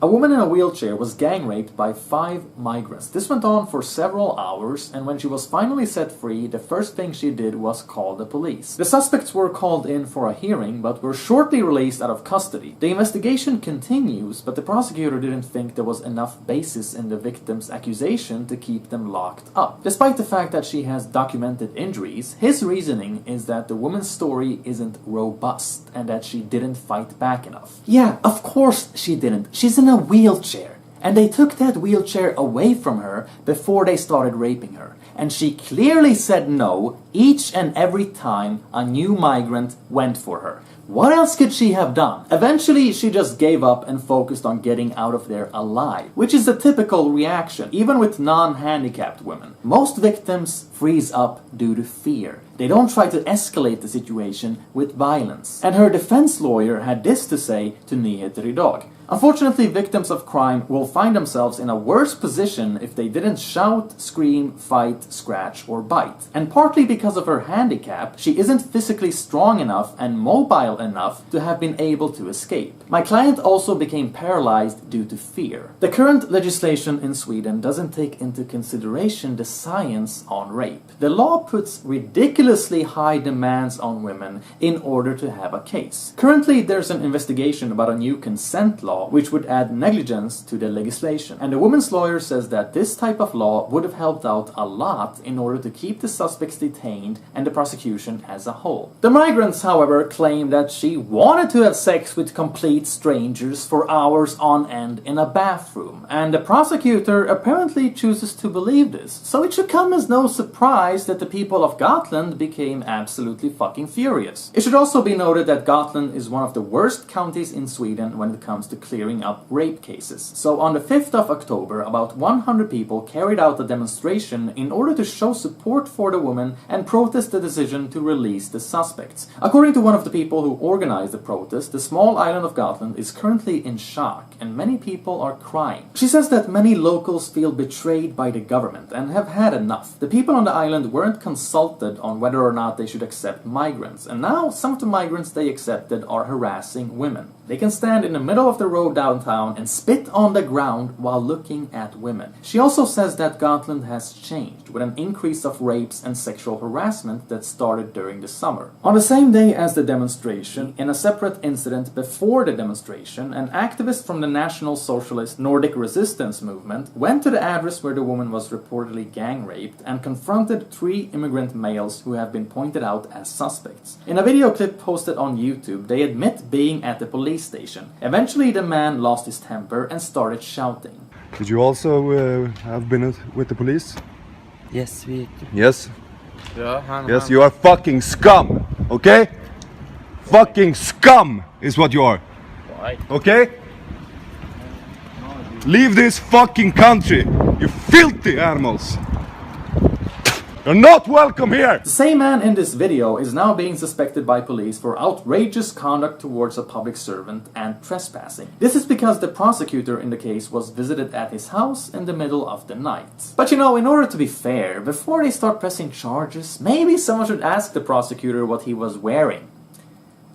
A woman in a wheelchair was gang raped by 5 migrants. This went on for several hours, and when she was finally set free, the first thing she did was call the police. The suspects were called in for a hearing, but were shortly released out of custody. The investigation continues, but the prosecutor didn't think there was enough basis in the victim's accusation to keep them locked up. Despite the fact that she has documented injuries, his reasoning is that the woman's story isn't robust and that she didn't fight back enough. Yeah, of course she didn't. She's in a wheelchair. And they took that wheelchair away from her before they started raping her. And she clearly said no each and every time a new migrant went for her. What else could she have done? Eventually, she just gave up and focused on getting out of there alive, which is the typical reaction, even with non-handicapped women. Most victims freeze up due to fear. They don't try to escalate the situation with violence. And her defense lawyer had this to say to Nyheter Idag. Unfortunately, victims of crime will find themselves in a worse position if they didn't shout, scream, fight, scratch, or bite. And partly because of her handicap, she isn't physically strong enough and mobile enough to have been able to escape. My client also became paralyzed due to fear. The current legislation in Sweden doesn't take into consideration the science on rape. The law puts ridiculously high demands on women in order to have a case. Currently, there's an investigation about a new consent law which would add negligence to the legislation. And the woman's lawyer says that this type of law would have helped out a lot in order to keep the suspects detained and the prosecution as a whole. The migrants, however, claim that she wanted to have sex with complete strangers for hours on end in a bathroom, and the prosecutor apparently chooses to believe this. So it should come as no surprise that the people of Gotland became absolutely fucking furious. It should also be noted that Gotland is one of the worst counties in Sweden when it comes to clearing up rape cases. So on the 5th of October, about 100 people carried out a demonstration in order to show support for the woman and protest the decision to release the suspects. According to one of the people who organized the protest, the small island of Gotland is currently in shock and many people are crying. She says that many locals feel betrayed by the government and have had enough. The people on the island weren't consulted on whether or not they should accept migrants, and now some of the migrants they accepted are harassing women. They can stand in the middle of the road downtown and spit on the ground while looking at women. She also says that Gotland has changed, with an increase of rapes and sexual harassment that started during the summer. On the same day as the demonstration, in a separate incident before the demonstration, an activist from the National Socialist Nordic Resistance Movement went to the address where the woman was reportedly gang raped and confronted 3 immigrant males who have been pointed out as suspects. In a video clip posted on YouTube, they admit being at the police station. Eventually, the man lost his temper and started shouting. Did you also have been with the police? Yes, we... Yes? Yeah, yes, you are fucking scum, okay? Fucking scum is what you are. Why? Okay? Leave this fucking country, you filthy animals. You're not welcome here! The same man in this video is now being suspected by police for outrageous conduct towards a public servant and trespassing. This is because the prosecutor in the case was visited at his house in the middle of the night. But you know, in order to be fair, before they start pressing charges, maybe someone should ask the prosecutor what he was wearing.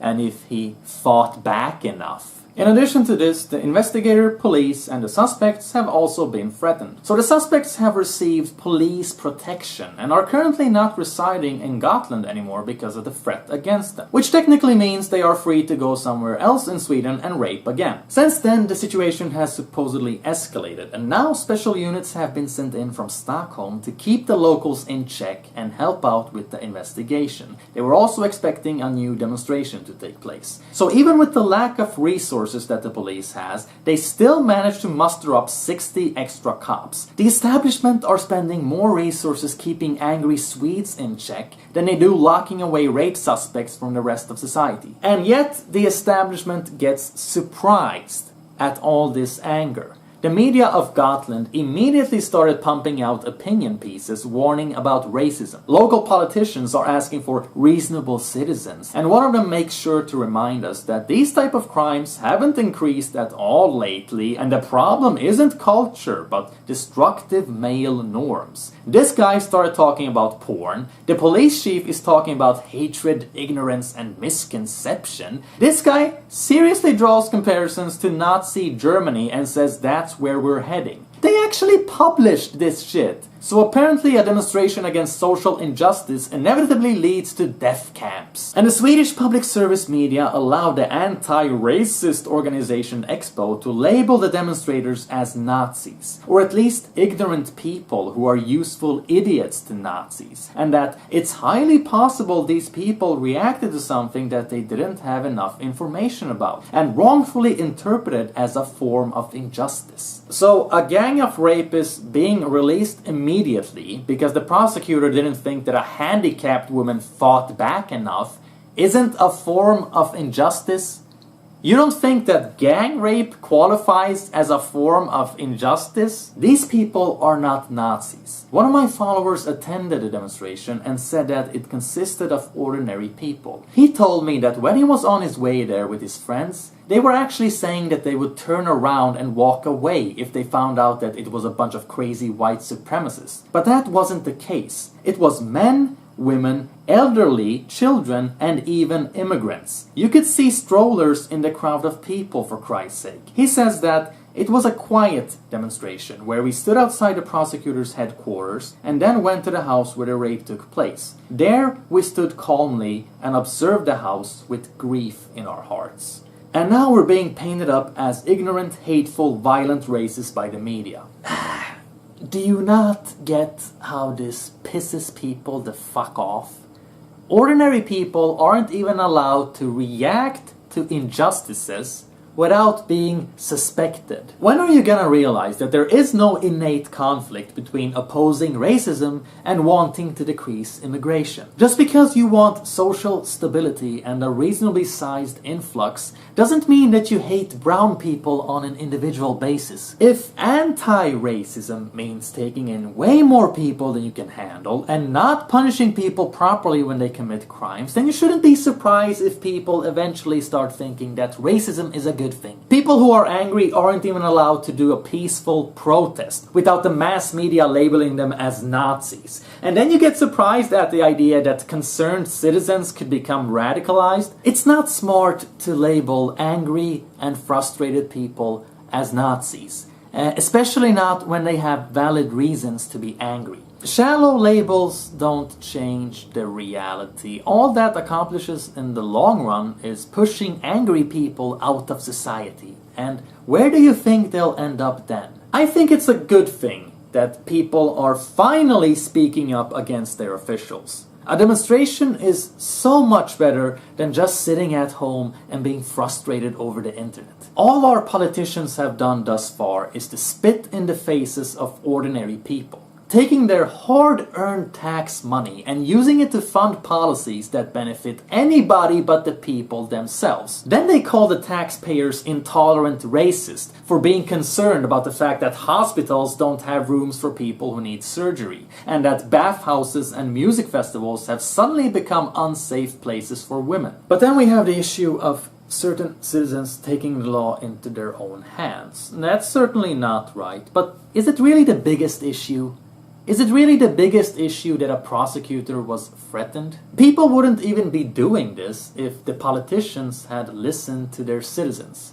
And if he fought back enough. In addition to this, the investigator, police, and the suspects have also been threatened. So the suspects have received police protection and are currently not residing in Gotland anymore because of the threat against them. Which technically means they are free to go somewhere else in Sweden and rape again. Since then, the situation has supposedly escalated, and now special units have been sent in from Stockholm to keep the locals in check and help out with the investigation. They were also expecting a new demonstration to take place. So even with the lack of resources that the police has, they still managed to muster up 60 extra cops. The establishment are spending more resources keeping angry Swedes in check than they do locking away rape suspects from the rest of society. And yet, the establishment gets surprised at all this anger. the media of Gotland immediately started pumping out opinion pieces warning about racism. Local politicians are asking for reasonable citizens, and one of them makes sure to remind us that these type of crimes haven't increased at all lately, and the problem isn't culture, but destructive male norms. This guy started talking about porn. The police chief is talking about hatred, ignorance, and misconception. This guy seriously draws comparisons to Nazi Germany and says that's where we're heading. They actually published this shit. So apparently a demonstration against social injustice inevitably leads to death camps. And the Swedish public service media allowed the anti-racist organization Expo to label the demonstrators as Nazis, or at least ignorant people who are useful idiots to Nazis, and that it's highly possible these people reacted to something that they didn't have enough information about, and wrongfully interpreted as a form of injustice. So a gang of rapists being released immediately because the prosecutor didn't think that a handicapped woman fought back enough isn't a form of injustice? You don't think that gang rape qualifies as a form of injustice? These people are not Nazis. One of my followers attended a demonstration and said that it consisted of ordinary people. He told me that when he was on his way there with his friends, they were actually saying that they would turn around and walk away if they found out that it was a bunch of crazy white supremacists. But that wasn't the case. It was men, women, elderly, children, and even immigrants. You could see strollers in the crowd of people, for Christ's sake. He says that it was a quiet demonstration where we stood outside the prosecutor's headquarters and then went to the house where the rape took place. There we stood calmly and observed the house with grief in our hearts. And now we're being painted up as ignorant, hateful, violent racists by the media. Do you not get how this pisses people the fuck off? Ordinary people aren't even allowed to react to injustices without being suspected. When are you gonna realize that there is no innate conflict between opposing racism and wanting to decrease immigration? Just because you want social stability and a reasonably sized influx doesn't mean that you hate brown people on an individual basis. If anti-racism means taking in way more people than you can handle and not punishing people properly when they commit crimes, then you shouldn't be surprised if people eventually start thinking that racism is a good thing. People who are angry aren't even allowed to do a peaceful protest without the mass media labeling them as Nazis. And then you get surprised at the idea that concerned citizens could become radicalized. It's not smart to label angry and frustrated people as Nazis, especially not when they have valid reasons to be angry. Shallow labels don't change the reality. All that accomplishes in the long run is pushing angry people out of society. And where do you think they'll end up then? I think it's a good thing that people are finally speaking up against their officials. A demonstration is so much better than just sitting at home and being frustrated over the internet. All our politicians have done thus far is to spit in the faces of ordinary people, taking their hard-earned tax money and using it to fund policies that benefit anybody but the people themselves. Then they call the taxpayers intolerant racist for being concerned about the fact that hospitals don't have rooms for people who need surgery, and that bathhouses and music festivals have suddenly become unsafe places for women. But then we have the issue of certain citizens taking the law into their own hands. That's certainly not right, but is it really the biggest issue? Is it really the biggest issue that a prosecutor was threatened? People wouldn't even be doing this if the politicians had listened to their citizens.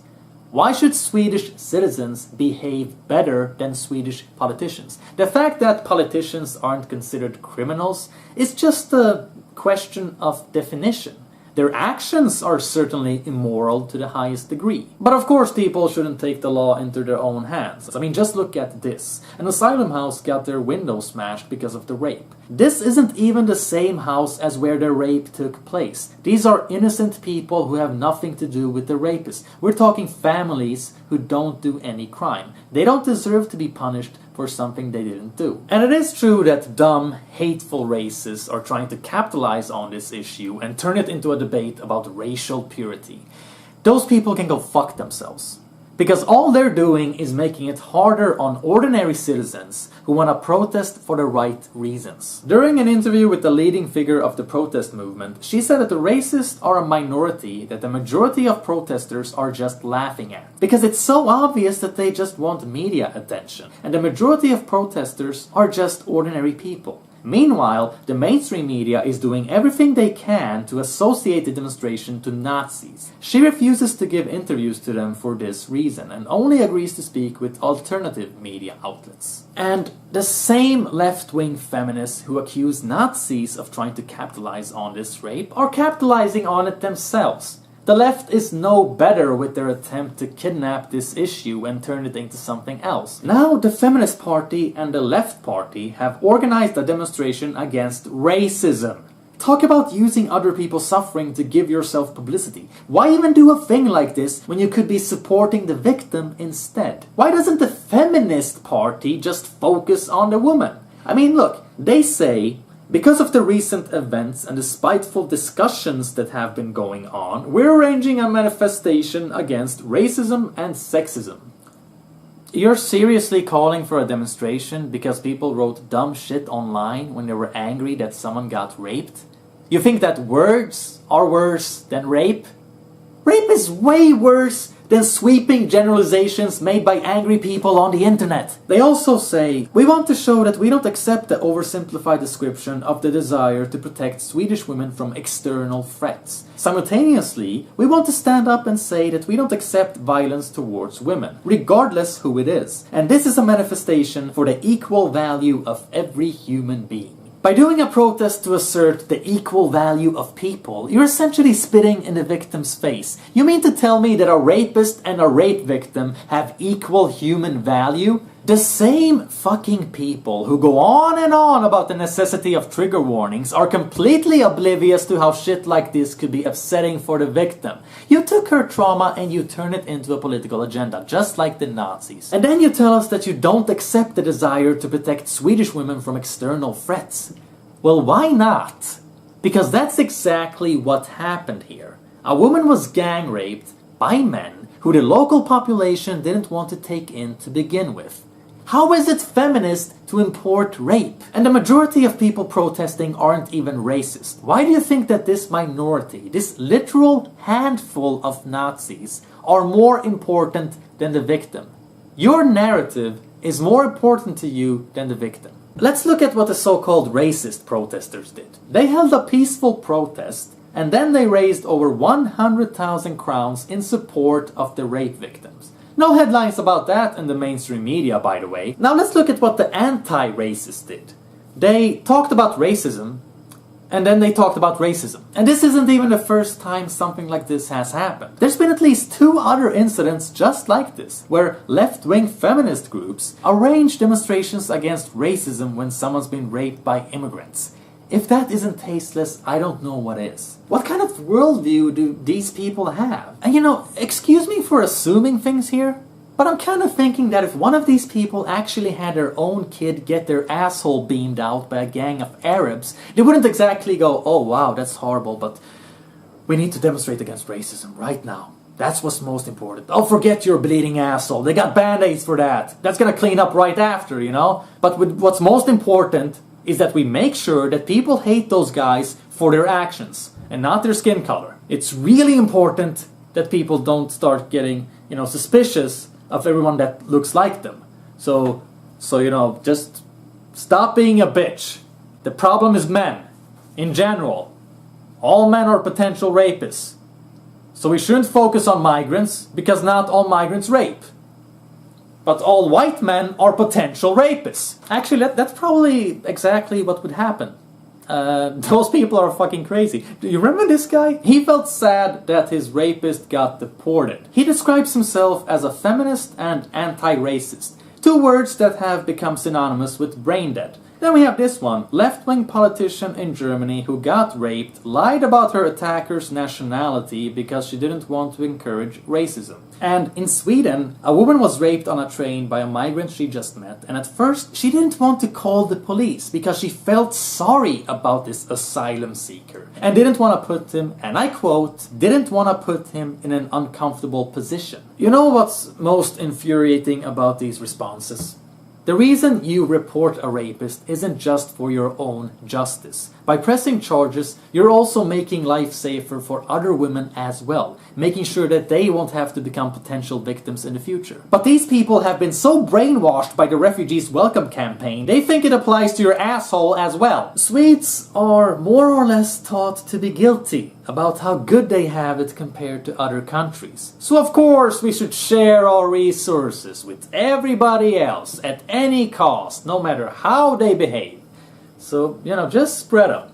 Why should Swedish citizens behave better than Swedish politicians? The fact that politicians aren't considered criminals is just a question of definition. Their actions are certainly immoral to the highest degree. But of course people shouldn't take the law into their own hands. I mean, just look at this. An asylum house got their window smashed because of the rape. This isn't even the same house as where the rape took place. These are innocent people who have nothing to do with the rapist. We're talking families who don't do any crime. They don't deserve to be punished for something they didn't do. And it is true that dumb, hateful racists are trying to capitalize on this issue and turn it into a debate about racial purity. Those people can go fuck themselves. Because all they're doing is making it harder on ordinary citizens who want to protest for the right reasons. During an interview with the leading figure of the protest movement, she said that the racists are a minority that the majority of protesters are just laughing at. Because it's so obvious that they just want media attention, and the majority of protesters are just ordinary people. Meanwhile, the mainstream media is doing everything they can to associate the demonstration to Nazis. She refuses to give interviews to them for this reason and only agrees to speak with alternative media outlets. And the same left-wing feminists who accuse Nazis of trying to capitalize on this rape are capitalizing on it themselves. The left is no better with their attempt to kidnap this issue and turn it into something else. Now the Feminist Party and the Left Party have organized a demonstration against racism. Talk about using other people's suffering to give yourself publicity. Why even do a thing like this when you could be supporting the victim instead? Why doesn't the Feminist Party just focus on the woman? I mean, look, they say, because of the recent events and the spiteful discussions that have been going on, we're arranging a manifestation against racism and sexism. You're seriously calling for a demonstration because people wrote dumb shit online when they were angry that someone got raped? You think that words are worse than rape? Rape is way worse than sweeping generalizations made by angry people on the internet. They also say, we want to show that we don't accept the oversimplified description of the desire to protect Swedish women from external threats. Simultaneously, we want to stand up and say that we don't accept violence towards women, regardless who it is. And this is a manifestation for the equal value of every human being. By doing a protest to assert the equal value of people, you're essentially spitting in the victim's face. You mean to tell me that a rapist and a rape victim have equal human value? The same fucking people who go on and on about the necessity of trigger warnings are completely oblivious to how shit like this could be upsetting for the victim. You took her trauma and you turn it into a political agenda, just like the Nazis. And then you tell us that you don't accept the desire to protect Swedish women from external threats. Well, why not? Because that's exactly what happened here. A woman was gang raped by men who the local population didn't want to take in to begin with. How is it feminist to import rape? And the majority of people protesting aren't even racist. Why do you think that this minority, this literal handful of Nazis, are more important than the victim? Your narrative is more important to you than the victim. Let's look at what the so-called racist protesters did. They held a peaceful protest and then they raised over 100,000 crowns in support of the rape victims. No headlines about that in the mainstream media, by the way. Now let's look at what the anti-racists did. They talked about racism, and then they talked about racism. And this isn't even the first time something like this has happened. There's been at least 2 other incidents just like this, where left-wing feminist groups arrange demonstrations against racism when someone's been raped by immigrants. If that isn't tasteless, I don't know what is. What kind of worldview do these people have? And you know, excuse me for assuming things here, but I'm kind of thinking that if one of these people actually had their own kid get their asshole beamed out by a gang of Arabs, they wouldn't exactly go, oh wow, that's horrible, but we need to demonstrate against racism right now. That's what's most important. Oh, forget your bleeding asshole. They got band-aids for that. That's gonna clean up right after, you know? But what's most important is that we make sure that people hate those guys for their actions and not their skin color. It's really important that people don't start getting, you know, suspicious of everyone that looks like them. So you know, just stop being a bitch. The problem is men, in general. All men are potential rapists. So we shouldn't focus on migrants, because not all migrants rape. But all white men are potential rapists. Actually, that's probably exactly what would happen. Those people are fucking crazy. Do you remember this guy? He felt sad that his rapist got deported. He describes himself as a feminist and anti-racist. 2 words that have become synonymous with brain dead. Then we have this one. Left-wing politician in Germany who got raped lied about her attacker's nationality because she didn't want to encourage racism. And in Sweden, a woman was raped on a train by a migrant she just met, and at first she didn't want to call the police because she felt sorry about this asylum seeker and didn't want to put him, and I quote, didn't want to put him in an uncomfortable position. You know what's most infuriating about these responses? The reason you report a rapist isn't just for your own justice. By pressing charges, you're also making life safer for other women as well, making sure that they won't have to become potential victims in the future. But these people have been so brainwashed by the Refugees Welcome campaign, they think it applies to your asshole as well. Swedes are more or less taught to be guilty about how good they have it compared to other countries. So of course we should share our resources with everybody else at any cost, no matter how they behave. So, just spread them.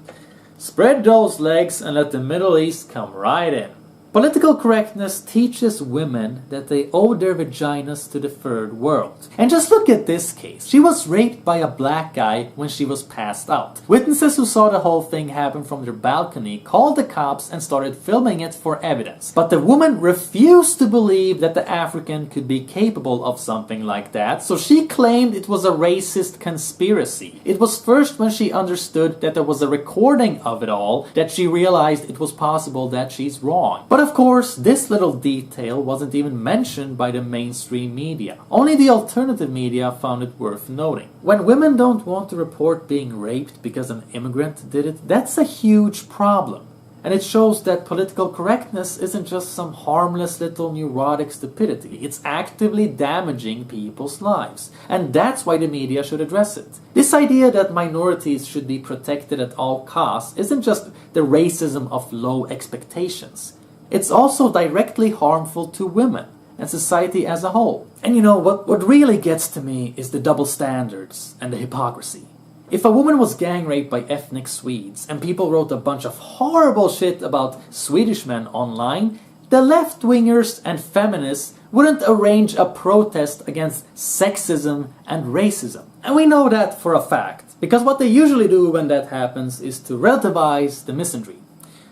Spread those legs and let the Middle East come right in. Political correctness teaches women that they owe their vaginas to the third world. And just look at this case. She was raped by a black guy when she was passed out. Witnesses who saw the whole thing happen from their balcony called the cops and started filming it for evidence. But the woman refused to believe that the African could be capable of something like that, so she claimed it was a racist conspiracy. It was first when she understood that there was a recording of it all that she realized it was possible that she's wrong. But of course, this little detail wasn't even mentioned by the mainstream media. Only the alternative media found it worth noting. When women don't want to report being raped because an immigrant did it, that's a huge problem. And it shows that political correctness isn't just some harmless little neurotic stupidity. It's actively damaging people's lives. And that's why the media should address it. This idea that minorities should be protected at all costs isn't just the racism of low expectations. It's also directly harmful to women and society as a whole. And what really gets to me is the double standards and the hypocrisy. If a woman was gang raped by ethnic Swedes and people wrote a bunch of horrible shit about Swedish men online, the left-wingers and feminists wouldn't arrange a protest against sexism and racism. And we know that for a fact, because what they usually do when that happens is to relativize the misandry.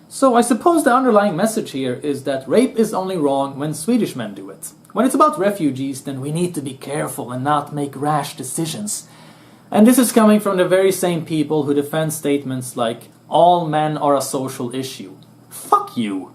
So I suppose the underlying message here is that rape is only wrong when Swedish men do it. When it's about refugees, then we need to be careful and not make rash decisions. And this is coming from the very same people who defend statements like, all men are a social issue. Fuck you!